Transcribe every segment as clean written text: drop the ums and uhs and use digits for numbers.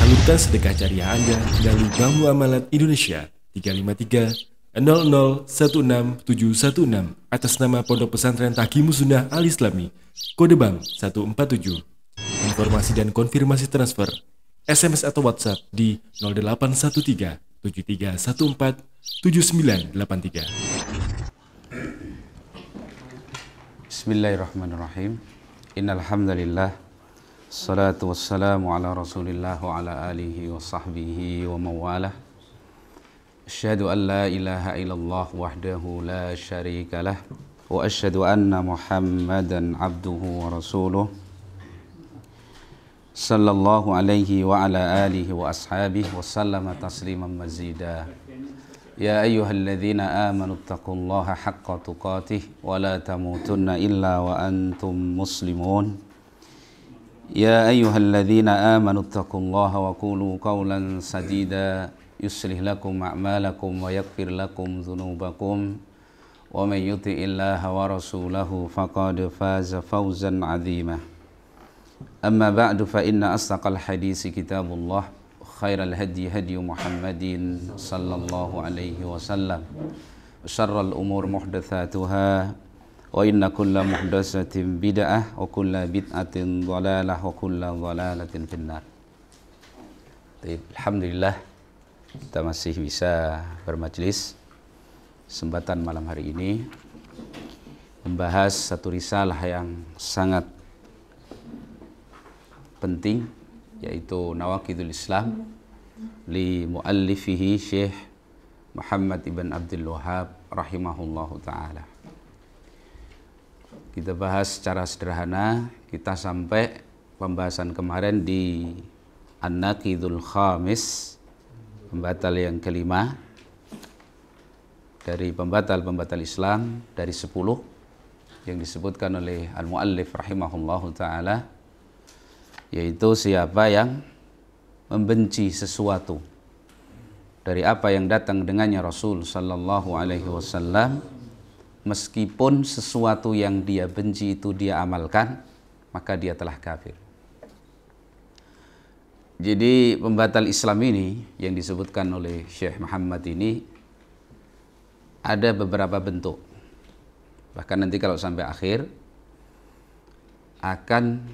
Salurkan sedekah jariah Anda melalui Bank Muamalat Indonesia 353 00167616 atas nama Pondok Pesantren Taqimus Sunnah Al Islami, kode bank 147. Informasi dan konfirmasi transfer SMS atau WhatsApp di 0813 7314 7983. Bismillahirrahmanirrahim. Innal hamdalillah, salatu wassalamu ala Rasulillah wa ala alihi wa sahbihi wa mawalah. Asyhadu an la ilaha illallah wahdahu la syarika lah wa asyhadu anna Muhammadan abduhu wa rasuluh sallallahu alaihi wa ala alihi wa ashabihi wa sallama tasliman mazida. Ya ayyuhalladzina amanu taqullaha haqqa tuqatih wa la tamutunna illa wa antum muslimun. Ya ayyuhalladzina amanu taqullaha wa qulu qawlan sadida yuslih lakum a'malakum wa yaghfir lakum dhunubakum wa man yuti'illaha wa rasulahu faqad faza fawzan 'azima. Amma ba'du fa inna asdaqal hadisi kitabullah khairal hadi hadi Muhammadin sallallahu alaihi wasallam wa syarral umur muhdatsatuha wa inna kulla muhdatsatin bid'ah wa kulla bid'atin dhalalah wa kulla dhalalatin finnar. Alhamdulillah kita masih bisa bermajlis kesempatan malam hari ini membahas satu risalah yang sangat penting, yaitu Nawaqidul Islam li muallifihi Syekh Muhammad ibn Abdul Wahhab rahimahullahu ta'ala. Kita bahas secara sederhana, kita sampai pembahasan kemarin di An-Naqidul Khamis, pembatal yang kelima dari pembatal-pembatal Islam dari 10 yang disebutkan oleh al-muallif rahimahullahu ta'ala, yaitu siapa yang membenci sesuatu dari apa yang datang dengannya Rasul sallallahu alaihi wasallam, meskipun sesuatu yang dia benci itu dia amalkan, maka dia telah kafir. Jadi pembatal Islam ini yang disebutkan oleh Syekh Muhammad ini ada beberapa bentuk. Bahkan nanti kalau sampai akhir akan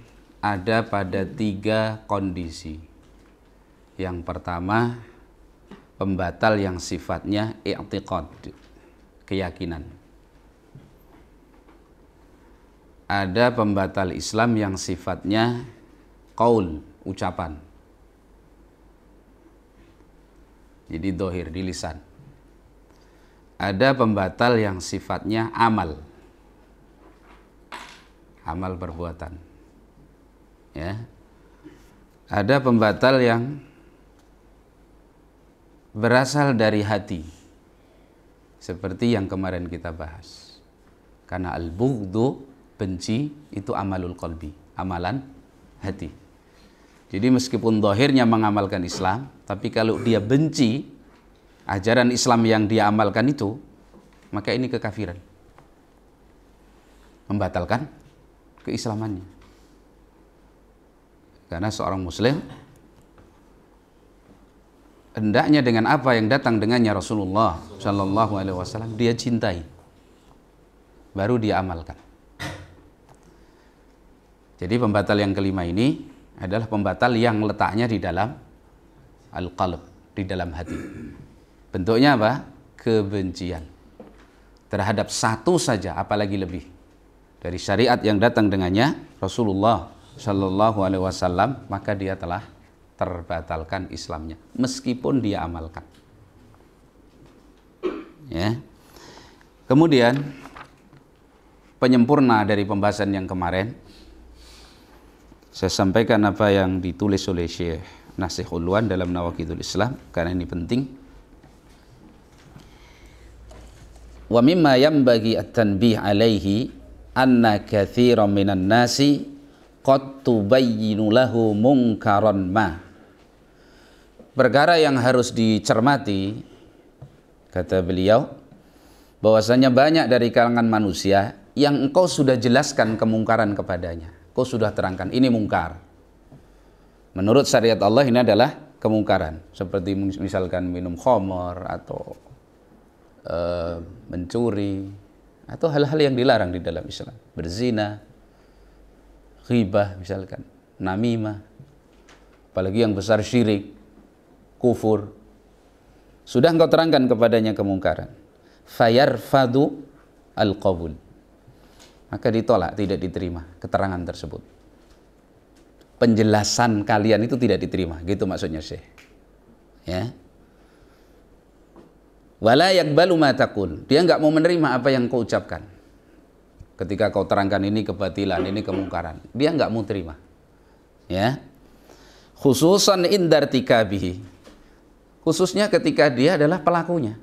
ada pada 3 kondisi. Yang pertama, pembatal yang sifatnya i'tiqad, keyakinan. Ada pembatal Islam yang sifatnya qaul, ucapan. Jadi dohir, di lisan. Ada pembatal yang sifatnya amal, amal perbuatan. Ya, ada pembatal yang berasal dari hati, seperti yang kemarin kita bahas. Karena al-bughdu, benci, itu amalul qalbi, amalan hati. Jadi meskipun zahirnya mengamalkan Islam, tapi kalau dia benci ajaran Islam yang dia amalkan itu, maka ini kekafiran, membatalkan keislamannya. Karena seorang muslim hendaknya dengan apa yang datang dengannya Rasulullah sallallahu alaihi wasallam dia cintai, baru dia amalkan. Jadi pembatal yang kelima ini adalah pembatal yang letaknya di dalam al-qalb, di dalam hati. Bentuknya apa? Kebencian terhadap satu saja, apalagi lebih dari syariat yang datang dengannya Rasulullah sallallahu alaihi wasallam, maka dia telah terbatalkan Islamnya meskipun dia amalkan. Ya. Kemudian penyempurna dari pembahasan yang kemarin, saya sampaikan apa yang ditulis oleh Syekh Nasih Ulwan dalam Nawaqidul Islam, karena ini penting. Wa mimma yanbaghi at-tanbih alaihi anna katsiran minan nasi qad tubayyinu lahu munkaran ma. Perkara yang harus dicermati, kata beliau, bahwasanya banyak dari kalangan manusia yang engkau sudah jelaskan kemungkaran kepadanya. Engkau sudah terangkan, ini mungkar. Menurut syariat Allah ini adalah kemungkaran seperti misalkan minum khamar atau mencuri atau hal-hal yang dilarang di dalam Islam, berzina, ghibah misalkan, namimah, apalagi yang besar syirik, kufur. Sudah engkau terangkan kepadanya kemungkaran, fayarfadu al-qabul, maka ditolak, tidak diterima keterangan tersebut. Penjelasan kalian itu tidak diterima, gitu maksudnya Syekh. Ya. Wala yakbalu ma taqul, dia enggak mau menerima apa yang kau ucapkan. Ketika kau terangkan ini kebatilan, ini kemungkaran, dia enggak mau terima. Ya. Khususan indartikabihi, khususnya ketika dia adalah pelakunya.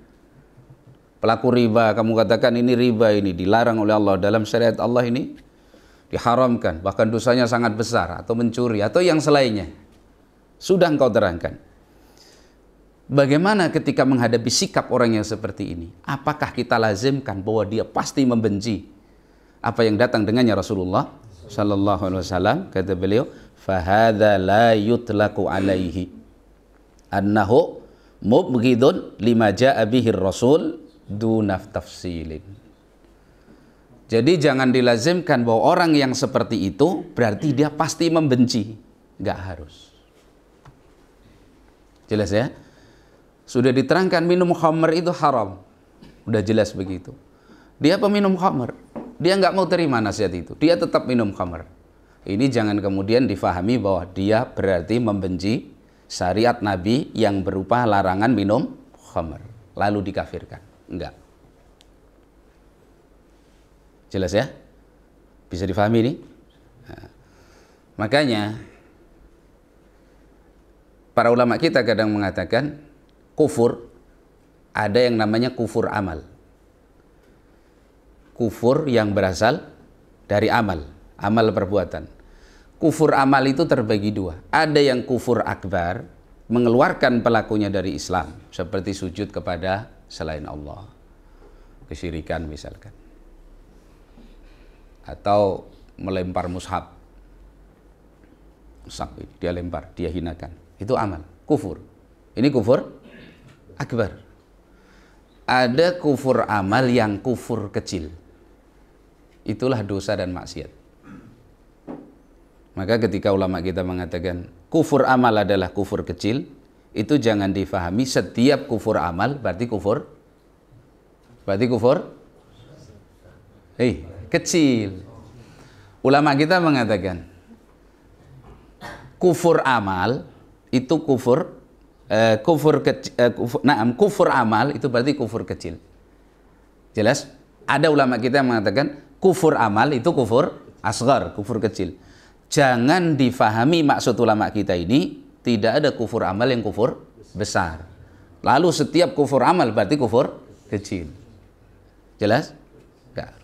Pelaku riba, kamu katakan ini riba, ini dilarang oleh Allah dalam syariat Allah, ini diharamkan, bahkan dosanya sangat besar, atau mencuri atau yang selainnya. Sudah engkau terangkan. Bagaimana ketika menghadapi sikap orang yang seperti ini? Apakah kita lazimkan bahwa dia pasti membenci apa yang datang dengannya Rasulullah sallallahu alaihi wasallam? Kata beliau, "Fahadza la yutlaqu alaihi annahu mubghidun lima jaa bihi Rasul dunaf tafsilin." Jadi jangan dilazimkan bahwa orang yang seperti itu berarti dia pasti membenci. Enggak harus. Jelas ya? Sudah diterangkan minum khamr itu haram. Udah jelas begitu. Dia peminum khamr, dia nggak mau terima nasihat itu. Dia tetap minum khamr. Ini jangan kemudian difahami bahwa dia berarti membenci syariat Nabi yang berupa larangan minum khamr, lalu dikafirkan. Enggak. Jelas ya? Bisa difahami ini? Nah, makanya para ulama kita kadang mengatakan kufur, ada yang namanya kufur amal. Kufur yang berasal dari amal, amal perbuatan. Kufur amal itu terbagi dua. Ada yang kufur akbar, mengeluarkan pelakunya dari Islam, seperti sujud kepada selain Allah, kesyirikan misalkan, atau melempar mushaf, dia lempar, dia hinakan, itu amal, kufur. Ini kufur akbar. Ada kufur amal yang kufur kecil, itulah dosa dan maksiat. Maka ketika ulama kita mengatakan kufur amal adalah kufur kecil, itu jangan difahami setiap kufur amal berarti kufur kecil. Ulama kita mengatakan kufur amal itu kufur amal itu berarti kufur kecil. Jelas? Ada ulama kita yang mengatakan kufur amal itu kufur asghar, kufur kecil. Jangan difahami maksud ulama kita ini tidak ada kufur amal yang kufur besar. Lalu setiap kufur amal berarti kufur kecil. Jelas? Enggak.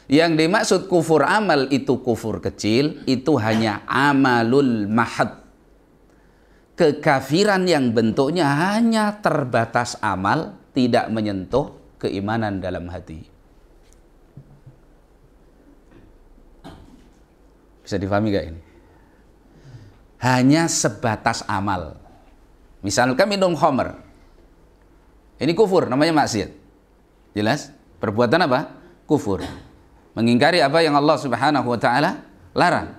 Yang dimaksud kufur amal itu kufur kecil itu hanya amalul mahad. Kekafiran yang bentuknya hanya terbatas amal, tidak menyentuh keimanan dalam hati. Bisa difahami gak ini? Hanya sebatas amal. Misalkan minum khamr, ini kufur, namanya maksiat. Jelas? Perbuatan apa? Kufur. Mengingkari apa yang Allah Subhanahu wa ta'ala larang.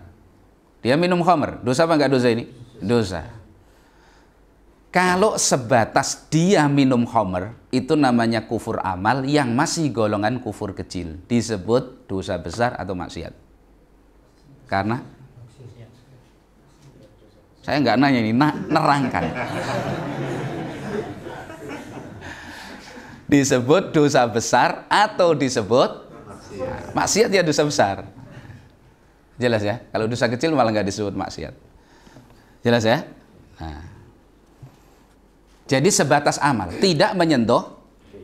Dia minum khamr, dosa apa enggak dosa ini? Dosa. Kalau sebatas dia minum khamr, itu namanya kufur amal yang masih golongan kufur kecil, disebut dosa besar atau maksiat. Karena saya nggak nanya ini, nerangkan. Disebut dosa besar atau disebut maksiat, ya dosa besar. Jelas ya? Kalau dosa kecil malah nggak disebut maksiat. Jelas ya? Nah. Jadi sebatas amal, tidak menyentuh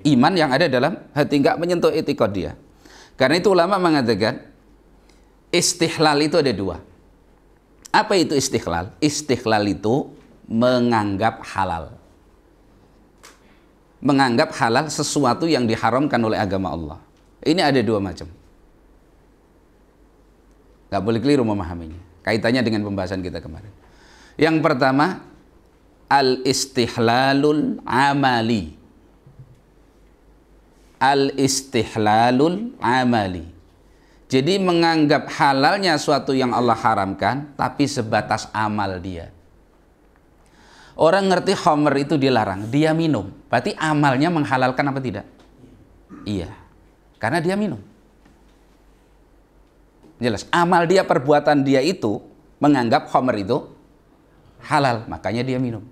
iman yang ada dalam hati, nggak menyentuh etikot dia. Karena itu ulama mengatakan istihlal itu ada dua. Apa itu istihlal? Istihlal itu menganggap halal. Menganggap halal sesuatu yang diharamkan oleh agama Allah. Ini ada dua macam. Nggak boleh keliru memahaminya. Kaitannya dengan pembahasan kita kemarin. Yang pertama al-istihlalul amali. Al-istihlalul amali. Jadi menganggap halalnya suatu yang Allah haramkan, tapi sebatas amal dia. Orang ngerti khamr itu dilarang, dia minum. Berarti amalnya menghalalkan apa tidak? Iya, karena dia minum. Jelas, amal dia, perbuatan dia itu menganggap khamr itu halal, makanya dia minum.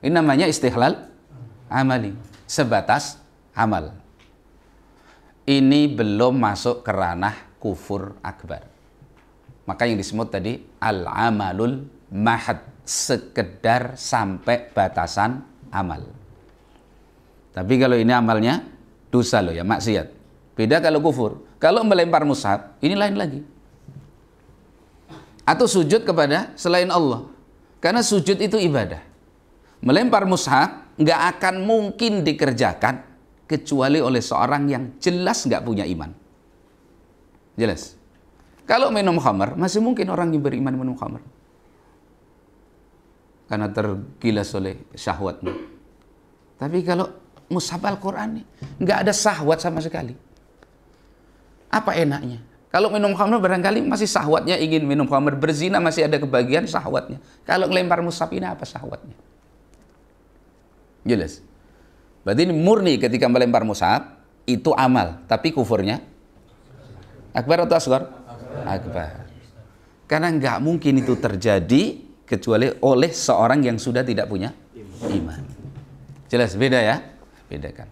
Ini namanya istihlal amali, sebatas amal. Ini belum masuk ke ranah kufur akbar. Maka yang disebut tadi al-amalul mahad, sekedar sampai batasan amal. Tapi kalau ini amalnya dosa loh ya, maksiat. Beda kalau kufur. Kalau melempar mushaf, ini lain lagi. Atau sujud kepada selain Allah. Karena sujud itu ibadah. Melempar mushaf nggak akan mungkin dikerjakan kecuali oleh seorang yang jelas nggak punya iman. Jelas. Kalau minum khamr, masih mungkin orang yang beriman minum khamr. Karena tergilas oleh syahwatnya. Tapi kalau mushaf Al-Quran nih, nggak ada syahwat sama sekali. Apa enaknya? Kalau minum khamr barangkali masih syahwatnya ingin minum khamr, berzina masih ada kebagian syahwatnya. Kalau ngelempar mushaf ini apa syahwatnya? Jelas. Berarti ini murni ketika melempar mushaf itu amal, tapi kufurnya akbar atau asghar? Akbar. Karena nggak mungkin itu terjadi kecuali oleh seorang yang sudah tidak punya iman. Jelas, beda ya? Bedakan.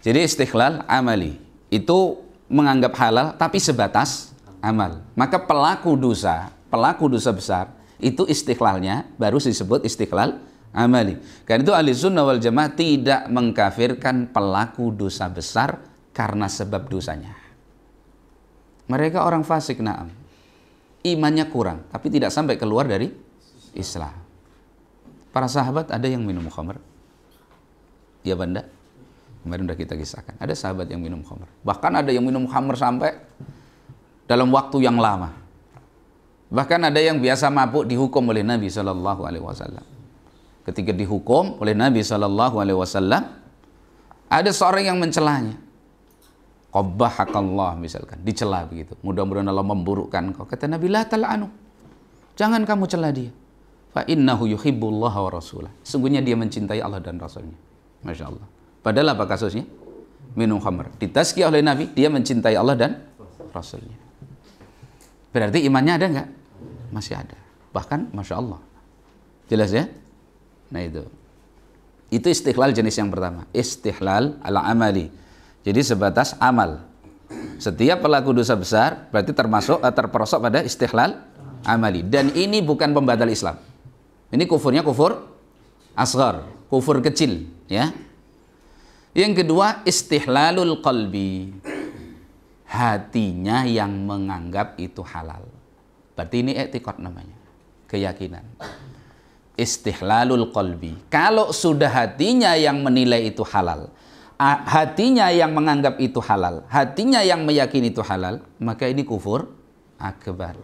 Jadi istighlal amali itu menganggap halal tapi sebatas amal. Maka pelaku dosa besar itu istighlalnya baru disebut istighlal amali. Karena itu ahli sunnah wal jamaah tidak mengkafirkan pelaku dosa besar karena sebab dosanya. Mereka orang fasik, na'am. Imannya kurang, tapi tidak sampai keluar dari Islam. Para sahabat ada yang minum khamr. Ya banda, kemarin sudah kita kisahkan. Ada sahabat yang minum khamr. Bahkan ada yang minum khamr sampai dalam waktu yang lama. Bahkan ada yang biasa mabuk dihukum oleh Nabi SAW. Ketika dihukum oleh Nabi SAW, ada seorang yang mencelanya. Qabbahakallah misalkan, dicela begitu. Mudah-mudahan Allah memburukkan kau. Kata Nabi, la tal'anu. Jangan kamu cela dia. Fa innahu yuhibbullaha wa rasulah. Sungguhnya dia mencintai Allah dan Rasulnya. Masya Allah. Padahal apa kasusnya? Minum khamr. Ditazkiyah oleh Nabi, dia mencintai Allah dan Rasulnya. Berarti imannya ada nggak? Masih ada. Bahkan Masya Allah. Jelas ya? Nah itu. Itu istighlal jenis yang pertama. Istighlal ala amali. Jadi sebatas amal. Setiap pelaku dosa besar berarti terperosok pada istighlal amali. Dan ini bukan pembatal Islam. Ini kufurnya kufur asghar, kufur kecil, ya. Yang kedua istihlalul qalbi. Hatinya yang menganggap itu halal. Berarti ini i'tiqad namanya, keyakinan. Istihlalul qalbi. Kalau sudah hatinya yang menilai itu halal, hatinya yang menganggap itu halal, hatinya yang meyakini itu halal, maka ini kufur akbar.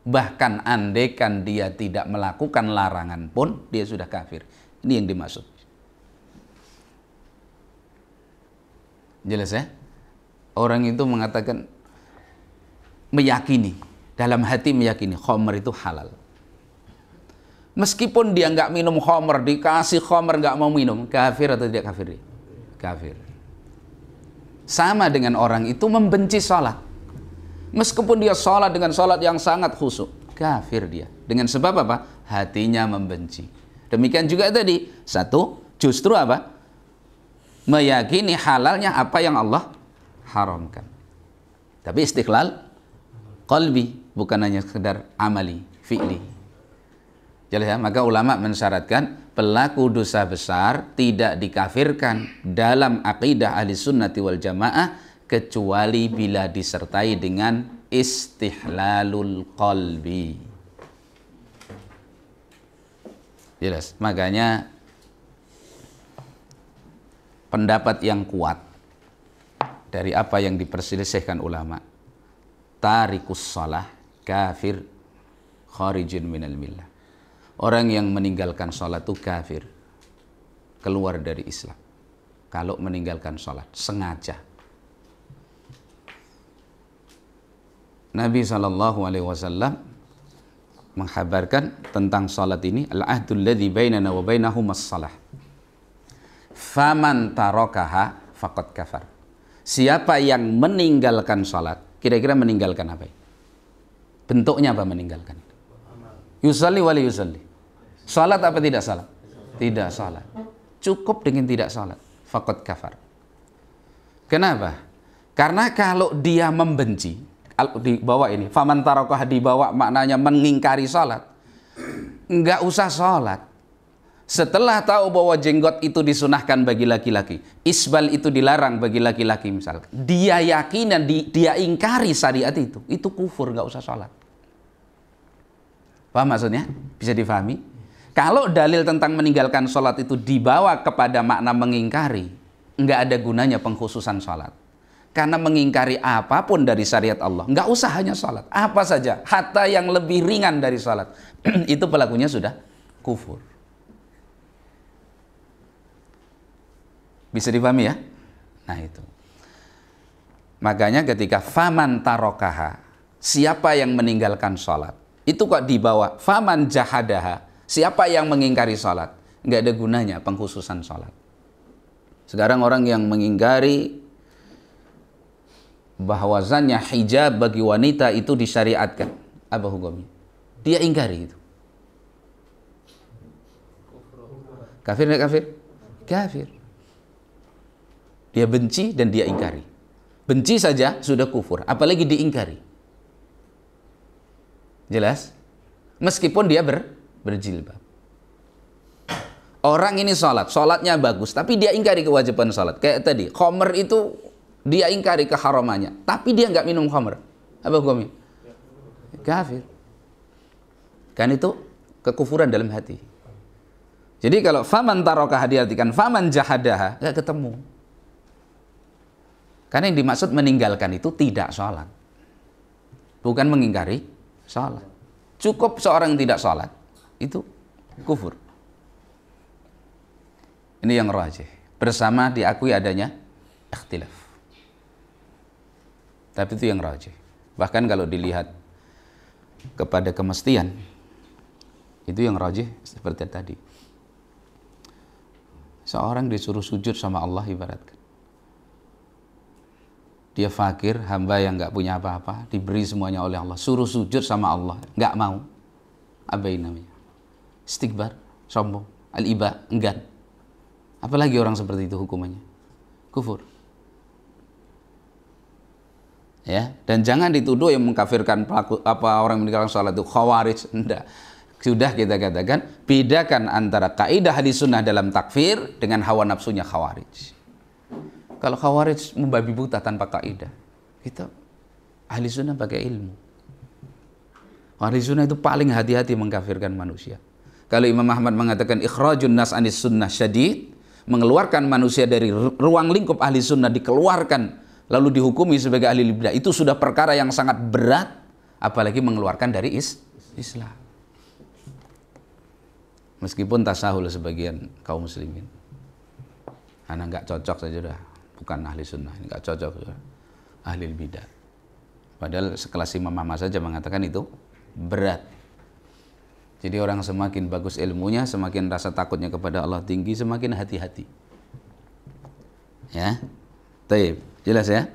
Bahkan andaikan dia tidak melakukan larangan pun, dia sudah kafir. Ini yang dimaksud. Jelas ya? Orang itu mengatakan, meyakini, dalam hati meyakini, khamr itu halal. Meskipun dia nggak minum khamr, dikasih khamr nggak mau minum, kafir atau tidak kafir? Kafir. Sama dengan orang itu membenci sholat. Meskipun dia sholat dengan sholat yang sangat khusyuk, kafir dia. Dengan sebab apa? Hatinya membenci. Demikian juga tadi, satu, justru apa? Meyakini halalnya apa yang Allah haramkan. Tapi istighlal qalbi, bukan hanya sekedar amali, fi'li. Jelas ya? Maka ulama mensyaratkan pelaku dosa besar tidak dikafirkan dalam akidah ahli sunnati wal jamaah kecuali bila disertai dengan istihlalul qalbi. Jelas. Makanya pendapat yang kuat dari apa yang diperselisihkan ulama, tarikus shalah kafir kharijin minal millah. Orang yang meninggalkan sholat itu kafir, keluar dari Islam. Kalau meninggalkan sholat sengaja. Nabi SAW menghabarkan tentang sholat ini, al-ahdul ladzi bainana wa bainahum as-salah. Faman tarakaha faqad kafar. Siapa yang meninggalkan sholat, kira-kira meninggalkan apa? Bentuknya apa meninggalkan? Yusalli wali yusalli. Sholat apa tidak sholat? Tidak sholat. Cukup dengan tidak sholat. Faqad kafar. Kenapa? Karena kalau dia membenci, di bawah ini, faman tarakaha di bawah maknanya mengingkari sholat, nggak usah sholat. Setelah tahu bahwa jenggot itu disunahkan bagi laki-laki, isbal itu dilarang bagi laki-laki misalkan, dia yakin dan dia ingkari syariat itu kufur, nggak usah sholat. Paham maksudnya? Bisa difahami? Kalau dalil tentang meninggalkan sholat itu dibawa kepada makna mengingkari, nggak ada gunanya pengkhususan sholat. Karena mengingkari apapun dari syariat Allah, nggak usah hanya sholat, apa saja, hatta yang lebih ringan dari sholat, itu pelakunya sudah kufur. Bisa dipahami ya? Nah itu. Makanya ketika faman tarokaha, siapa yang meninggalkan sholat, itu kok dibawa faman jahadaha, siapa yang mengingkari sholat, nggak ada gunanya pengkhususan sholat. Sekarang orang yang mengingkari bahwasanya hijab bagi wanita itu disyariatkan, apa hukumnya? Dia ingkari itu. Kafir tidak kafir? Kafir. Dia benci dan dia ingkari. Benci saja sudah kufur, apalagi diingkari. Jelas? Meskipun dia berjilbab. Orang ini sholatnya bagus, tapi dia ingkari kewajiban sholat. Kayak tadi, khomer itu dia ingkari keharamannya, tapi dia nggak minum khamr. Apa hukumnya? Kafir. Kan itu kekufuran dalam hati. Jadi kalau faman tarakaha diartikan faman jahadaha, nggak ketemu. Karena yang dimaksud meninggalkan itu tidak sholat, bukan mengingkari sholat. Cukup seorang tidak sholat, itu kufur. Ini yang rajih. Bersama diakui adanya ikhtilaf. Tapi itu yang rajih. Bahkan kalau dilihat kepada kemestian, itu yang rajih seperti tadi. Seorang disuruh sujud sama Allah ibaratkan. Dia fakir, hamba yang nggak punya apa-apa, diberi semuanya oleh Allah. Suruh sujud sama Allah, nggak mau. Apa ini namanya? Istikbar, sombong, al-iba, enggan. Apalagi orang seperti itu hukumannya? Kufur. Ya, dan jangan dituduh yang mengkafirkan pelaku orang yang meninggalkan sholat itu khawarij. Enggak. Sudah kita katakan, bedakan antara kaidah hadis sunnah dalam takfir dengan hawa nafsunya khawarij. Kalau khawarij membabi buta tanpa kaidah, kita ahli sunnah pakai ilmu. Ahli sunnah itu paling hati-hati mengkafirkan manusia. Kalau Imam Ahmad mengatakan ikhrajun nas anis sunnah syadid, mengeluarkan manusia dari ruang lingkup ahli sunnah, dikeluarkan lalu dihukumi sebagai ahli bidah, itu sudah perkara yang sangat berat, apalagi mengeluarkan dari Islam. Meskipun tasahul sebagian kaum muslimin, karena nggak cocok saja dah, bukan ahli sunnah, nggak cocok sudah, ahli bidah. Padahal sekelas Imam Ahmad saja mengatakan itu berat. Jadi orang semakin bagus ilmunya, semakin rasa takutnya kepada Allah tinggi, semakin hati-hati. Ya, taib. Jelas ya?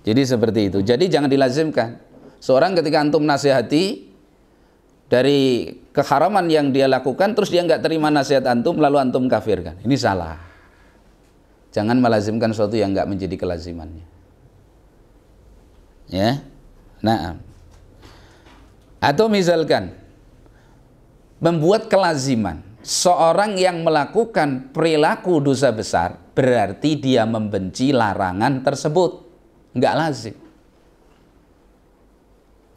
Jadi seperti itu. Jadi jangan dilazimkan. Seorang ketika antum nasihati dari keharaman yang dia lakukan, terus dia nggak terima nasihat antum, lalu antum kafirkan. Ini salah. Jangan melazimkan sesuatu yang nggak menjadi kelazimannya. Ya? Nah. Atau misalkan membuat kelaziman. Seorang yang melakukan perilaku dosa besar berarti dia membenci larangan tersebut. Enggak lazim.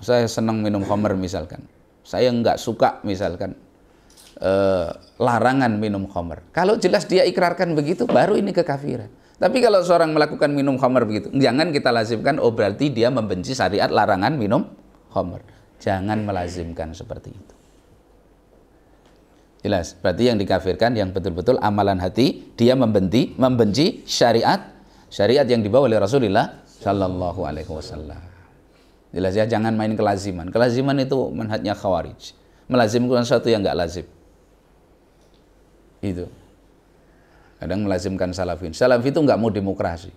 Saya senang minum khamr misalkan. Saya enggak suka misalkan larangan minum khamr. Kalau jelas dia ikrarkan begitu, baru ini kekafiran. Tapi kalau seorang melakukan minum khamr begitu, jangan kita lazimkan, oh berarti dia membenci syariat larangan minum khamr. Jangan melazimkan seperti itu. Jelas. Berarti yang dikafirkan yang betul-betul amalan hati, dia membenci syariat yang dibawa oleh Rasulullah Shallallahu Alaihi Wasallam. Jelas ya, jangan main kelaziman. Kelaziman itu manhajnya Khawarij. Melazimkan sesuatu yang nggak lazim. Itu. Kadang melazimkan salafin. Salafi itu nggak mau demokrasi.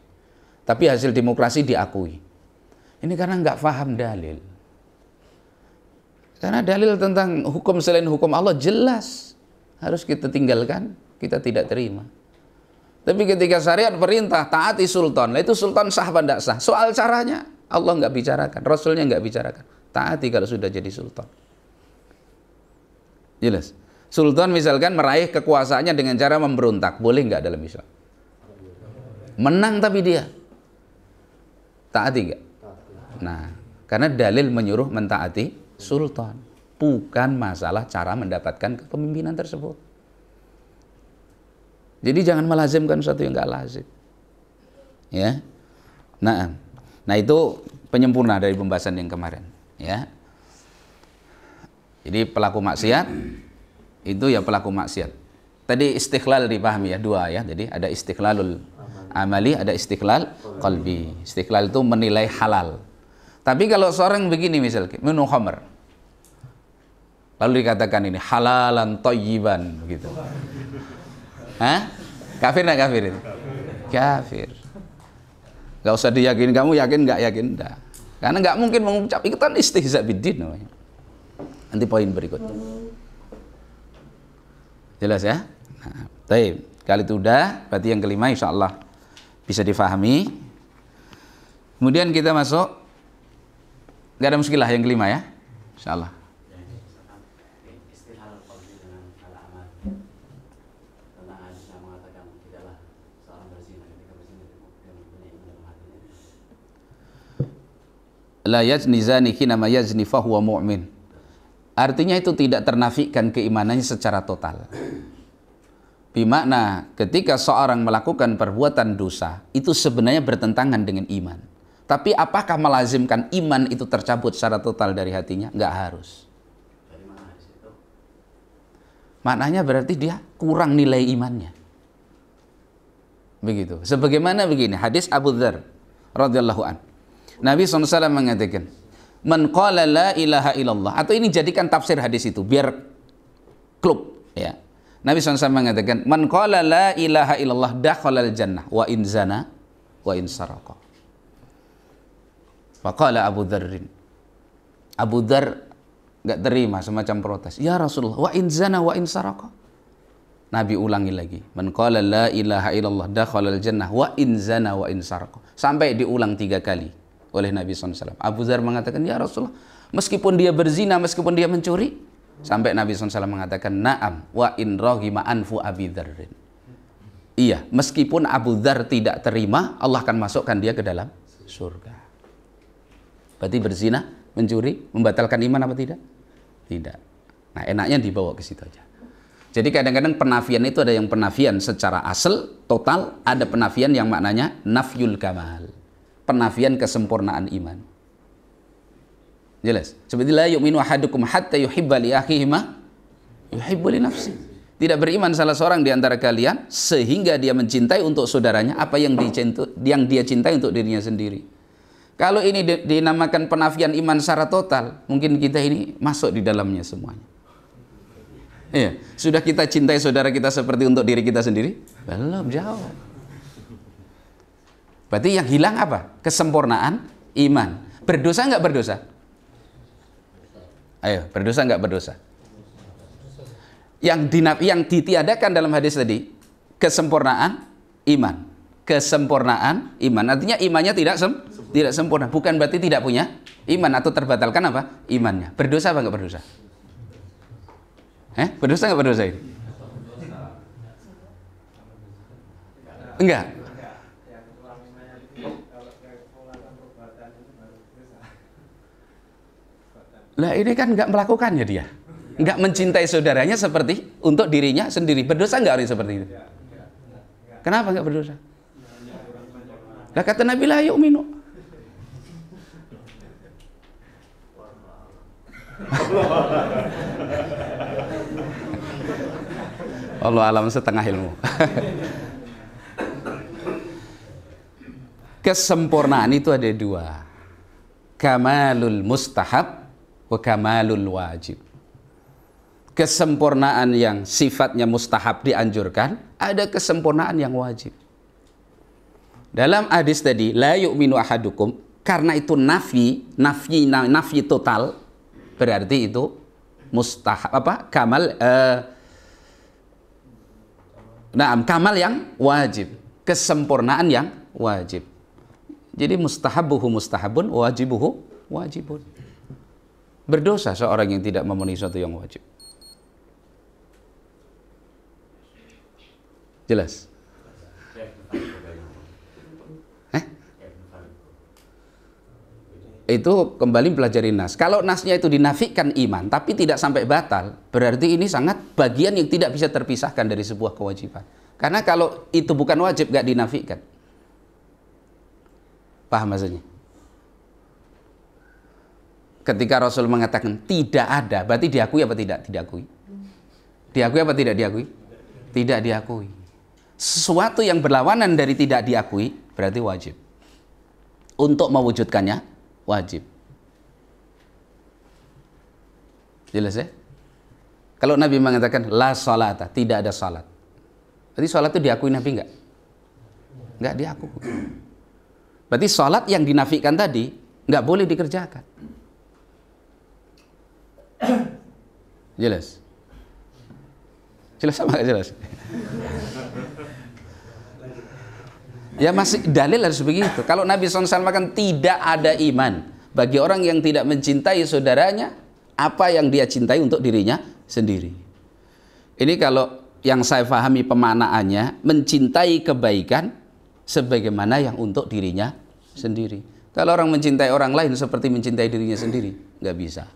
Tapi hasil demokrasi diakui. Ini karena nggak paham dalil. Karena dalil tentang hukum selain hukum Allah jelas. Harus kita tinggalkan, kita tidak terima. Tapi ketika syariat perintah taati sultan, itu sultan sah apa tidak sah? Soal caranya Allah nggak bicarakan, Rasulnya nggak bicarakan. Taati kalau sudah jadi sultan. Jelas. Sultan misalkan meraih kekuasaannya dengan cara memberontak, boleh nggak dalam Islam? Menang tapi dia taati nggak? Nah, karena dalil menyuruh mentaati sultan, bukan masalah cara mendapatkan kepemimpinan tersebut. Jadi jangan melazimkan sesuatu yang nggak lazim. Ya. Nah itu penyempurna dari pembahasan yang kemarin. Ya. Jadi pelaku maksiat itu ya pelaku maksiat. Tadi istighlal dipahami ya, dua ya. Jadi ada istighlalul amali, ada istighlal qalbi. Istighlal itu menilai halal. Tapi kalau seorang begini misalnya minum khamr, lalu dikatakan ini halalan thayyiban begitu. Hah? Kafir nggak kafir itu? Kafir. Gak usah diyakini, kamu yakin nggak yakin? Enggak. Karena nggak mungkin mengucap itu kan istihza biddin namanya. Nanti poin berikutnya. Jelas ya? Nah, baik. Kali itu udah, berarti yang kelima insya Allah bisa difahami. Kemudian kita masuk, nggak ada muskilah yang kelima ya? Insya Allah. La yazni zani hina ma yazni fahuwa mu'min. Artinya itu tidak ternafikan keimanannya secara total. Bimakna ketika seorang melakukan perbuatan dosa itu sebenarnya bertentangan dengan iman. Tapi apakah melazimkan iman itu tercabut secara total dari hatinya? Enggak harus. Maknanya berarti dia kurang nilai imannya. Begitu. Sebagaimana begini hadis Abu Dzar radhiyallahu an. Nabi SAW mengatakan, man qala la ilaha illallah, atau ini jadikan tafsir hadis itu biar klub ya. Nabi SAW mengatakan, man qala la ilaha illallah dakhalal jannah wa in zana wa in saraqa. Faqala Abu Dzarrin. Abu Dzar enggak terima, semacam protes. Ya Rasulullah, wa in zana wa in saraqa. Nabi ulangi lagi, man qala la ilaha illallah dakhalal jannah wa in zana wa in saraqa. Sampai diulang 3 kali oleh Nabi SAW. Abu Dzar mengatakan, ya Rasulullah, meskipun dia berzina, meskipun dia mencuri, sampai Nabi SAW mengatakan, na'am wa in raghima anfu Abi Dzarrin. Iya, meskipun Abu Dzar tidak terima, Allah akan masukkan dia ke dalam surga. Berarti berzina, mencuri, membatalkan iman apa tidak? Tidak. Nah, enaknya dibawa ke situ aja. Jadi kadang-kadang penafian itu ada yang penafian secara asal, total, ada penafian yang maknanya nafyul kamal. Penafian kesempurnaan iman. Jelas. Seperti la yu'minu ahadukum hatta yuhibba li akhihi ma yuhibbu li nafsi. Tidak beriman salah seorang di antara kalian sehingga dia mencintai untuk saudaranya apa yang dia cintai untuk dirinya sendiri. Kalau ini dinamakan penafian iman secara total, mungkin kita ini masuk di dalamnya semuanya. Iya, sudah kita cintai saudara kita seperti untuk diri kita sendiri? Belum, jauh. Berarti yang hilang apa? Kesempurnaan iman. Berdosa nggak berdosa? Ayo, berdosa nggak berdosa? Yang ditiadakan dalam hadis tadi, kesempurnaan iman. Kesempurnaan iman. Artinya imannya tidak sempurna. Bukan berarti tidak punya iman atau terbatalkan apa? Imannya. Berdosa apa nggak berdosa? Berdosa nggak berdosa ini? Enggak. Lah ini kan nggak melakukannya dia, nggak mencintai saudaranya seperti untuk dirinya sendiri. Berdosa nggak orang seperti itu? Kenapa nggak berdosa? Lah kata Nabi la yu'minu. Allah alam setengah ilmu. Kesempurnaan itu ada dua. Kamalul mustahab wa kamalul wajib. Kesempurnaan yang sifatnya mustahab dianjurkan, ada kesempurnaan yang wajib. Dalam hadis tadi, la yu'minu ahadukum, karena itu nafi total, berarti itu mustahab kamal kamal yang wajib, kesempurnaan yang wajib. Jadi mustahabuhu mustahabun, wajibuhu wajibun. Berdosa seorang yang tidak memenuhi sesuatu yang wajib. Jelas? Itu kembali pelajari nas. Kalau nasnya itu dinafikan iman, tapi tidak sampai batal, berarti ini sangat bagian yang tidak bisa terpisahkan dari sebuah kewajiban. Karena kalau itu bukan wajib, gak dinafikan. Paham maksudnya? Ketika Rasul mengatakan tidak ada, berarti diakui apa tidak? Diakui. Diakui apa tidak diakui? Tidak diakui. Sesuatu yang berlawanan dari tidak diakui, berarti wajib. Untuk mewujudkannya, wajib. Jelas ya? Kalau Nabi mengatakan la salata, tidak ada salat, berarti salat itu diakui Nabi enggak? Enggak diakui. Berarti salat yang dinafikan tadi enggak boleh dikerjakan. Jelas? Jelas sama enggak jelas? Ya masih dalil harus begitu. Kalau Nabi SAW mengatakan tidak ada iman bagi orang yang tidak mencintai saudaranya apa yang dia cintai untuk dirinya sendiri. Ini kalau yang saya pahami pemaknaannya, mencintai kebaikan sebagaimana yang untuk dirinya sendiri. Kalau orang mencintai orang lain seperti mencintai dirinya sendiri, nggak bisa.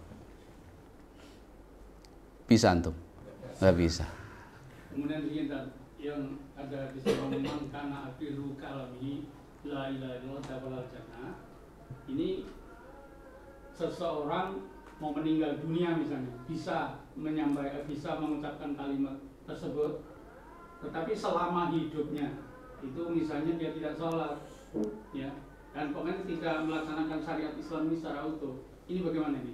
Bisa antum? Nggak bisa. Kemudian yang ada di sebuah karena akhiru kalami la ilaha illallah ta'ala jannah. Ini seseorang mau meninggal dunia misalnya bisa mengucapkan kalimat tersebut, tetapi selama hidupnya itu misalnya dia tidak sholat, ya, dan pokoknya ketika melaksanakan syariat Islam ini secara utuh, ini bagaimana ini?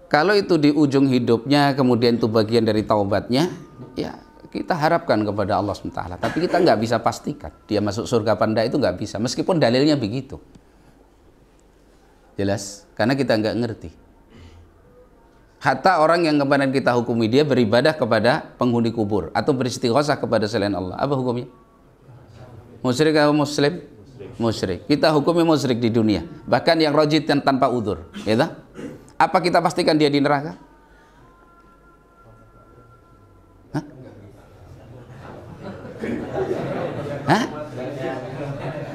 Kalau itu di ujung hidupnya kemudian itu bagian dari taubatnya, ya kita harapkan kepada Allah SWT. Tapi kita nggak bisa pastikan dia masuk surga apa enggak, itu nggak bisa. Meskipun dalilnya begitu. Jelas? Karena kita nggak ngerti. Hatta orang yang kemarin kita hukumi dia beribadah kepada penghuni kubur atau beristighosah kepada selain Allah. Apa hukumnya? Musyrik atau muslim? Musyrik. Kita hukumi musyrik di dunia. Bahkan yang rajid dan tanpa udzur. Ya tak? Apa kita pastikan dia di neraka? Hah?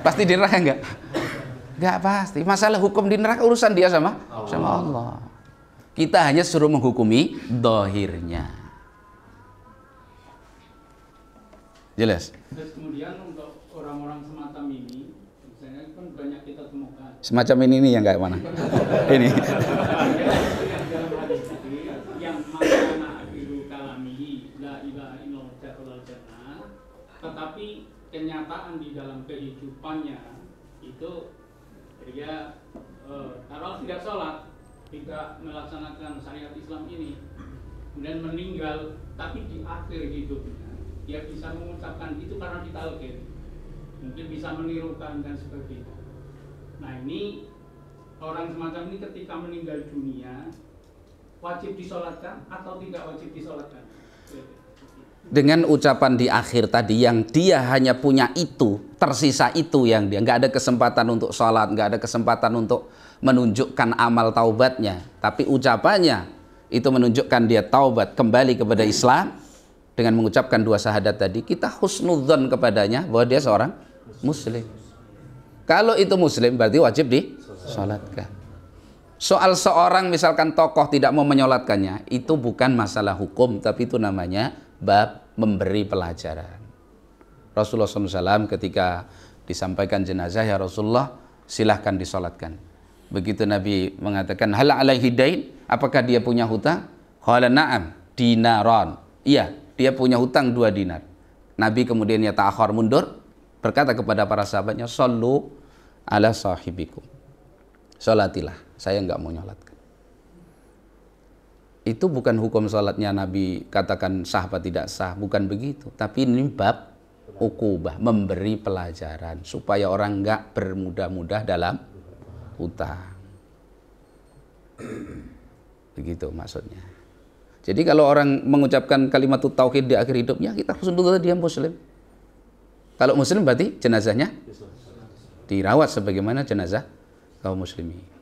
Pasti di neraka enggak? Enggak pasti. Masalah hukum di neraka urusan dia sama Allah. Kita hanya suruh menghukumi dohirnya. Jelas? Terus kemudian untuk orang-orang semacam ini, misalnya kan banyak kita temukan. Semacam ini yang kayak mana? Ini. Dalam hadis ini yang makna akhiru kalamihi la ilaha illallah ta'ala jannah, tetapi kenyataan di dalam kehidupannya itu dia kalau tidak sholat, tidak melaksanakan syariat Islam ini, kemudian meninggal, tapi di akhir hidupnya dia bisa mengucapkan itu karena ditalqin, mungkin bisa menirukan dan sebagainya. Nah ini orang semacam ini ketika meninggal dunia wajib disolatkan atau tidak wajib disolatkan? Dengan ucapan di akhir tadi yang dia hanya punya itu, tersisa itu yang dia nggak ada kesempatan untuk sholat, nggak ada kesempatan untuk menunjukkan amal taubatnya, tapi ucapannya itu menunjukkan dia taubat kembali kepada Islam dengan mengucapkan dua syahadat tadi, kita husnudzon kepadanya bahwa dia seorang muslim. Kalau itu muslim berarti wajib disolatkan. Soal seorang misalkan tokoh tidak mau menyolatkannya, itu bukan masalah hukum, tapi itu namanya bab memberi pelajaran. Rasulullah SAW ketika disampaikan jenazah, ya Rasulullah silahkan disolatkan. Begitu Nabi mengatakan hal alaihi dain, apakah dia punya hutang? Qala na'am dinaron. Iya, dia punya hutang 2 dinar. Nabi kemudian ta'akhir mundur, berkata kepada para sahabatnya, "Shallu ala sahibikum." Sholatilah, saya nggak mau nyolatkan. Itu bukan hukum sholatnya Nabi katakan sah apa tidak sah, bukan begitu. Tapi ini bab ukubah, memberi pelajaran supaya orang nggak bermudah-mudah dalam hutang. Begitu maksudnya. Jadi kalau orang mengucapkan kalimat tauhid di akhir hidupnya, kita harus dulu dia muslim. Kalau muslim berarti jenazahnya dirawat sebagaimana jenazah kaum muslimin.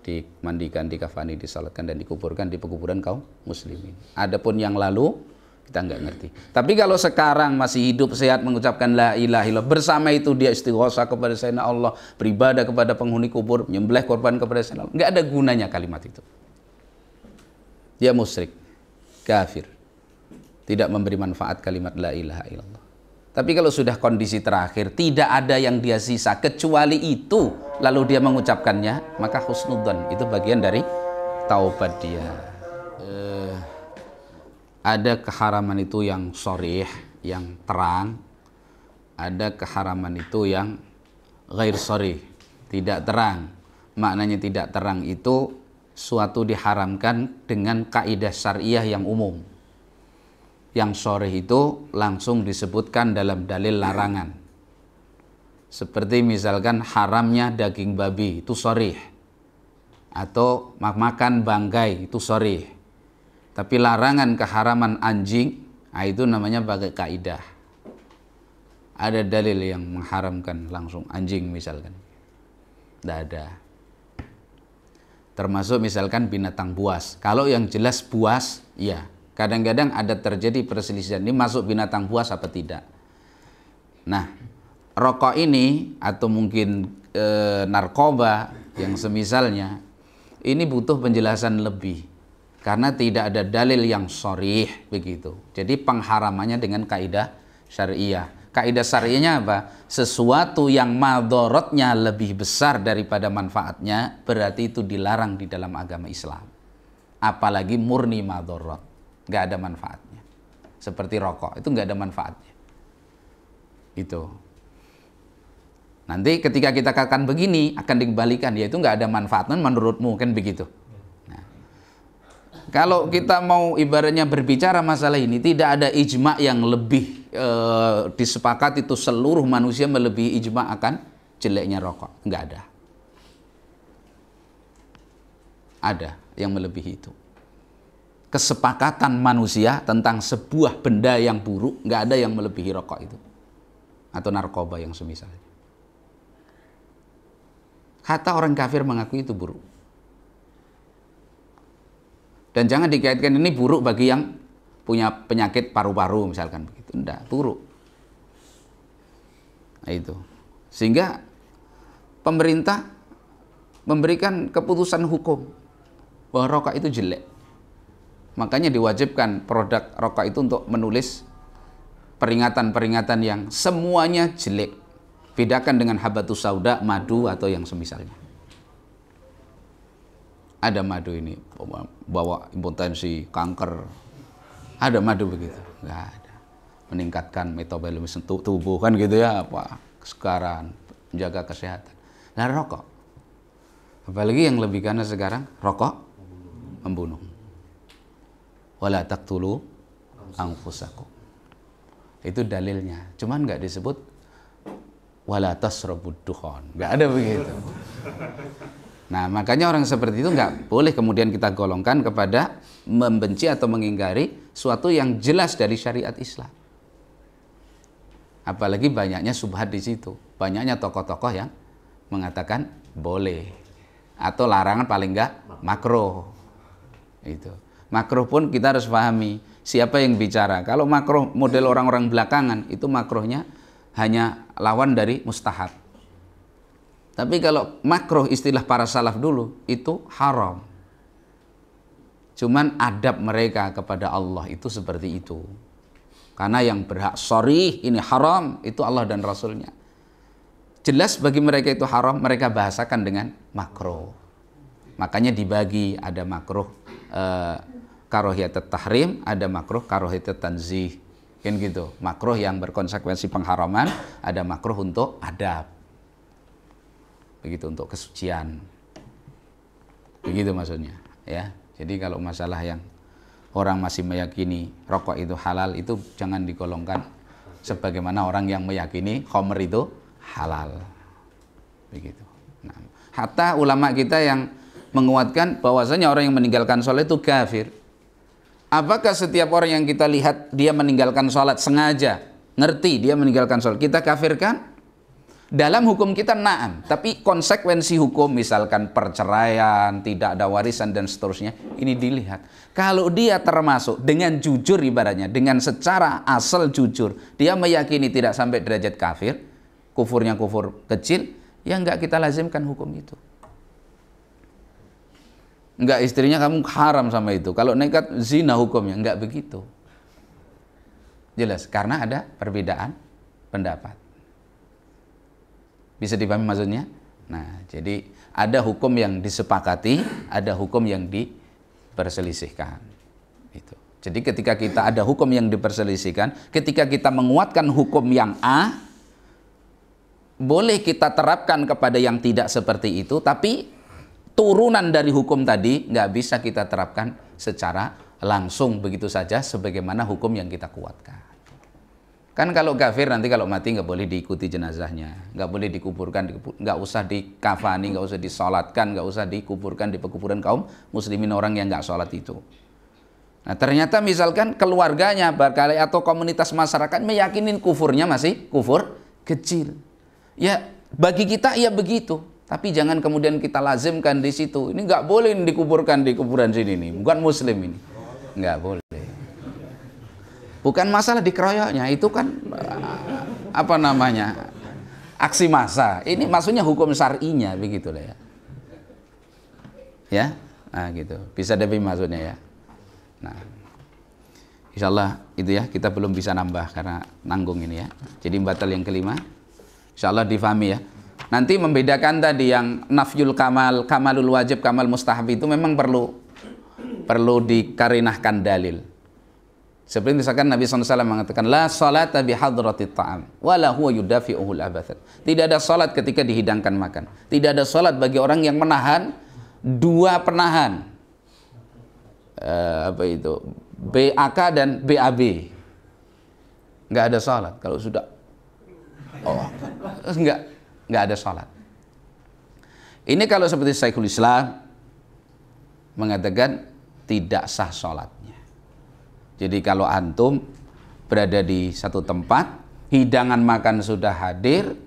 Dimandikan, dikafani, disalatkan, dan dikuburkan di pekuburan kaum muslimin. Adapun yang lalu kita nggak ngerti. Tapi kalau sekarang masih hidup sehat mengucapkan la ilaha illallah, bersama itu dia istighosah kepada Sayyidina Allah, beribadah kepada penghuni kubur, menyembelih korban kepada Sayyidina Allah, nggak ada gunanya kalimat itu. Dia musyrik, kafir, tidak memberi manfaat kalimat la ilaha illallah. Tapi kalau sudah kondisi terakhir, tidak ada yang dia sisa kecuali itu, lalu dia mengucapkannya, maka husnudzan, itu bagian dari taubat dia. Ada keharaman itu yang sharih, yang terang. Ada keharaman itu yang ghair sharih, tidak terang. Maknanya tidak terang itu suatu diharamkan dengan kaidah syariah yang umum. Yang sharih itu langsung disebutkan dalam dalil larangan. Seperti misalkan haramnya daging babi, itu sharih. Atau makan bangkai, itu sharih. Tapi larangan keharaman anjing, itu namanya pakai kaidah. Ada dalil yang mengharamkan langsung anjing misalkan. Tidak ada. Termasuk misalkan binatang buas. Kalau yang jelas buas, ya. Kadang-kadang ada terjadi perselisihan, ini masuk binatang buas apa tidak. Nah, rokok ini atau mungkin narkoba yang semisalnya, ini butuh penjelasan lebih. Karena tidak ada dalil yang sharih begitu. Jadi pengharamannya dengan kaidah syariah. Kaidah syariahnya apa? Sesuatu yang madorotnya lebih besar daripada manfaatnya, berarti itu dilarang di dalam agama Islam. Apalagi murni madorot, nggak ada manfaatnya. Seperti rokok, itu nggak ada manfaatnya. Itu. Nanti ketika kita katakan begini, akan dikembalikan, yaitu nggak ada manfaatnya menurutmu, kan begitu. Nah, kalau kita mau ibaratnya berbicara masalah ini, tidak ada ijma yang lebih disepakati itu seluruh manusia melebihi ijma akan jeleknya rokok. Nggak ada. Ada yang melebihi itu. Kesepakatan manusia tentang sebuah benda yang buruk, nggak ada yang melebihi rokok itu. Atau narkoba yang semisalnya. Kata orang kafir mengakui itu buruk. Dan jangan dikaitkan ini buruk bagi yang punya penyakit paru-paru misalkan begitu. Enggak, buruk. Nah, itu. Sehingga pemerintah memberikan keputusan hukum bahwa rokok itu jelek. Makanya diwajibkan produk rokok itu untuk menulis peringatan-peringatan yang semuanya jelek. Bedakan dengan habatus sauda, madu atau yang semisalnya. Ada madu ini bawa impotensi, kanker. Ada madu begitu? Nggak ada. Meningkatkan metabolisme tubuh kan gitu ya, apa kesegaran, menjaga kesehatan. Nah, rokok. Apalagi yang lebih ganas sekarang, rokok membunuh. Wala taqtulu anfusakum. Itu dalilnya. Cuman nggak disebut wala tasrabud dukhon. Nggak ada begitu. Nah, makanya orang seperti itu nggak boleh kemudian kita golongkan kepada membenci atau mengingkari suatu yang jelas dari syariat Islam. Apalagi banyaknya subhat di situ. Banyaknya tokoh-tokoh yang mengatakan boleh. Atau larangan paling nggak makruh. Itu. Makruh pun kita harus pahami siapa yang bicara. Kalau makruh model orang-orang belakangan, itu makruhnya hanya lawan dari mustahab. Tapi kalau makruh istilah para salaf dulu, itu haram. Cuman adab mereka kepada Allah itu seperti itu. Karena yang berhak sharih ini haram, itu Allah dan Rasulnya. Jelas bagi mereka itu haram, mereka bahasakan dengan makruh. Makanya dibagi, ada makruh karahiyatul tahrim, ada makruh karahiyatul tanzih. Kan gitu. Makruh yang berkonsekuensi pengharaman, ada makruh untuk adab. Begitu untuk kesucian. Begitu maksudnya, ya. Jadi kalau masalah yang orang masih meyakini rokok itu halal, itu jangan digolongkan sebagaimana orang yang meyakini khamr itu halal. Begitu. Nah, hatta ulama kita yang menguatkan bahwasanya orang yang meninggalkan sholat itu kafir. Apakah setiap orang yang kita lihat dia meninggalkan sholat sengaja, ngerti dia meninggalkan sholat, kita kafirkan? Dalam hukum kita na'am, tapi konsekuensi hukum misalkan perceraian, tidak ada warisan dan seterusnya, ini dilihat. Kalau dia termasuk dengan jujur ibaratnya, dengan secara asal jujur, dia meyakini tidak sampai derajat kafir, kufurnya kufur kecil, ya enggak kita lazimkan hukum itu. Enggak, istrinya kamu haram sama itu. Kalau nekat zina hukumnya, enggak begitu. Jelas, karena ada perbedaan pendapat. Bisa dipahami maksudnya? Nah, jadi ada hukum yang disepakati, ada hukum yang diperselisihkan. Itu. Jadi ketika kita ada hukum yang diperselisihkan, ketika kita menguatkan hukum yang A, boleh kita terapkan kepada yang tidak seperti itu, tapi turunan dari hukum tadi nggak bisa kita terapkan secara langsung begitu saja sebagaimana hukum yang kita kuatkan. Kan kalau kafir nanti kalau mati nggak boleh diikuti jenazahnya, nggak boleh dikuburkan, nggak usah dikafani, nggak usah disolatkan, nggak usah dikuburkan di pekuburan kaum muslimin orang yang nggak sholat itu. Nah ternyata misalkan keluarganya barangkali atau komunitas masyarakat meyakinin kufurnya masih kufur kecil. Ya bagi kita ya begitu. Tapi jangan kemudian kita lazimkan di situ. Ini nggak boleh dikuburkan di kuburan sini nih. Bukan muslim ini. Nggak boleh. Bukan masalah dikeroyoknya. Itu kan apa namanya? Aksi massa. Ini maksudnya hukum syar'inya begitulah ya. Ya, nah gitu. Bisa dipahami maksudnya ya. Nah, insya Allah itu ya kita belum bisa nambah karena nanggung ini ya. Jadi batal yang kelima. Insya Allah difahami ya. Nanti membedakan tadi yang nafyul kamal, kamalul wajib, kamal mustahab itu memang perlu dikarinahkan dalil. Seperti misalkan Nabi SAW mengatakan la salata bihadratit ta'am wala huwa yudafi'uhul abathat. Tidak ada salat ketika dihidangkan makan. Tidak ada salat bagi orang yang menahan dua penahan. Apa itu? BAK dan BAB. Enggak ada salat kalau sudah enggak ada sholat. Ini kalau seperti Syekhul Islam mengatakan tidak sah sholatnya. Jadi kalau antum berada di satu tempat, hidangan makan sudah hadir,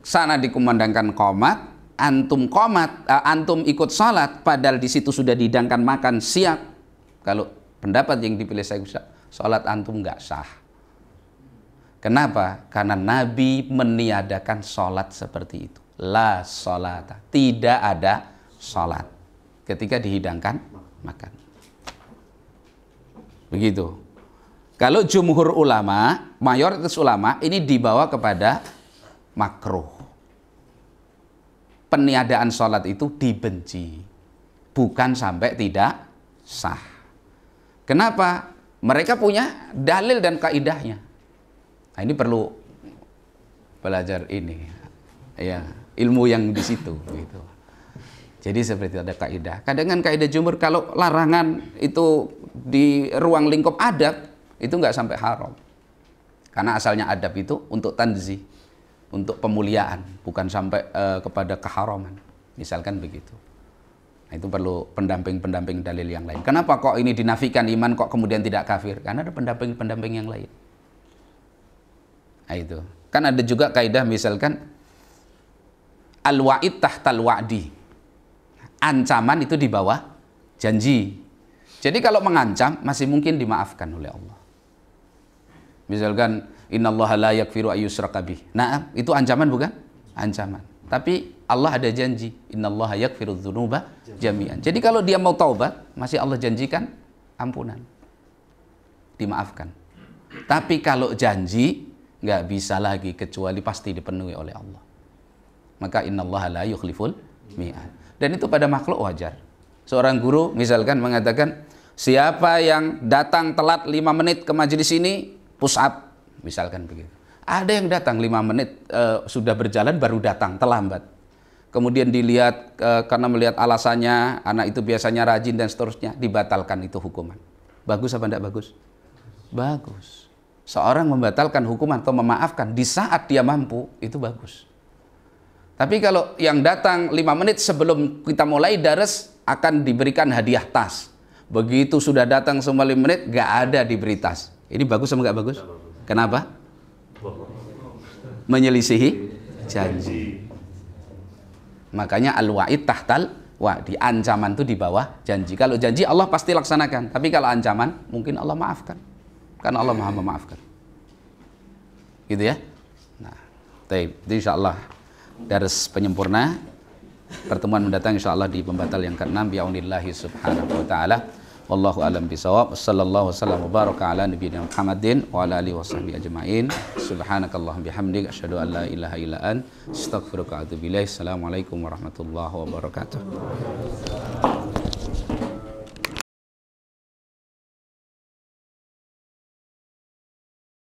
sana dikumandangkan qomat, antum ikut sholat, padahal di situ sudah dihidangkan makan siap. Kalau pendapat yang dipilih Syekhul Islam, sholat antum nggak sah. Kenapa? Karena Nabi meniadakan sholat seperti itu. La sholata. Tidak ada sholat ketika dihidangkan makan. Begitu. Kalau jumhur ulama, mayoritas ulama, ini dibawa kepada makruh. Peniadaan sholat itu dibenci. Bukan sampai tidak sah. Kenapa? Mereka punya dalil dan kaidahnya. Nah, ini perlu belajar ini, ya ilmu yang di situ, gitu. Jadi seperti ada kaidah. Kadang-kadang kaidah jumhur kalau larangan itu di ruang lingkup adab itu nggak sampai haram, karena asalnya adab itu untuk tanzih, untuk pemuliaan, bukan sampai kepada keharaman. Misalkan begitu. Nah, itu perlu pendamping-pendamping dalil yang lain. Kenapa kok ini dinafikan iman kok kemudian tidak kafir? Karena ada pendamping-pendamping yang lain. Nah, itu kan ada juga kaidah misalkan al-wa'id tahtal wa'di, ancaman itu di bawah janji. Jadi kalau mengancam masih mungkin dimaafkan oleh Allah. Misalkan innallaha la yaghfiru ayyushraka bih. Nah, itu ancaman bukan? Ancaman. Tapi Allah ada janji, innallaha yaghfiru dzunuba jami'an. Jadi kalau dia mau taubat, masih Allah janjikan ampunan. Dimaafkan. Tapi kalau janji nggak bisa lagi kecuali pasti dipenuhi oleh Allah. Maka innallaha la yukhliful mi'ad. Dan itu pada makhluk wajar. Seorang guru misalkan mengatakan Siapa yang datang telat 5 menit ke majelis ini, push up, misalkan begitu. Ada yang datang 5 menit sudah berjalan baru datang, terlambat. Kemudian dilihat karena melihat alasannya, anak itu biasanya rajin dan seterusnya, dibatalkan itu hukuman. Bagus apa tidak bagus? Bagus. Seorang membatalkan hukuman atau memaafkan di saat dia mampu, itu bagus. Tapi kalau yang datang 5 menit sebelum kita mulai daras akan diberikan hadiah tas. Begitu sudah datang semua 5 menit, nggak ada diberi tas. Ini bagus sama nggak bagus? Kenapa? Menyelisihi janji. Makanya al-wa'id tahtal wa'di. Ancaman itu di bawah janji. Kalau janji Allah pasti laksanakan. Tapi kalau ancaman mungkin Allah maafkan. Karena Allah Maha memaafkan. Gitu ya. Nah, itu insyaallah daras penyempurna. Pertemuan mendatang insyaallah di pembatal yang ke-6 bi'aunillahi subhanahu wa ta'ala. Wallahu alam bisawab. Sallallahu wasallam wa baraka ala nabiyina Muhammadin wa ala alihi washabbihi ajmain. Subhanakallahumma bihamdik asyhadu an la ilaha illa anta astaghfiruka wa atubu ilaik. Assalamualaikum warahmatullahi wabarakatuh.